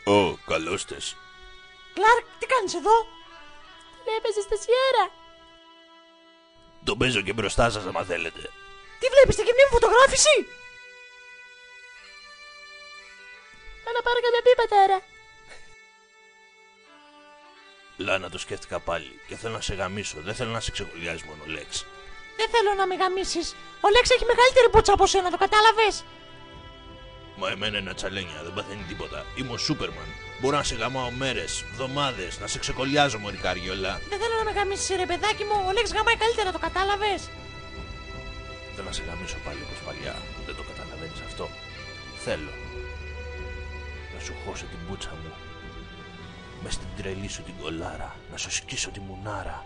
Ω, καλώς τες. Κλάρκ, τι κάνεις εδώ? Τον έπαιζε στα Σιέρα. Το παίζω και μπροστά σας άμα θέλετε. Τι βλέπεις, και μια φωτογράφηση? Πάω να πάρω καμιά πίπα τώρα. Λάνα, το σκέφτηκα πάλι και θέλω να σε γαμίσω. Δεν θέλω να σε ξεκολλιάζει μόνο ο Λέξ. Δεν θέλω να με γαμίσεις. Ο Λέξ έχει μεγαλύτερη μπούτσα από σένα, το κατάλαβες? Μα εμένα είναι τσαλένια, δεν παθαίνει τίποτα. Είμαι ο Σούπερμαν. Μπορώ να σε γαμάω μέρες, εβδομάδες, να σε ξεκολλιάζω μωρή καριόλα. Δεν θέλω να με γαμίσεις, ρε παιδάκι μου. Ο Λέξ γαμάει καλύτερα, το κατάλαβες? Θέλω να σε γαμίσω πάλι όπως παλιά. Δεν το καταλαβαίνεις αυτό? Θέλω να σου χώσω την μπούτσα μου μες στην τρελή σου την κολάρα, να σου σκίσω τη μουνάρα,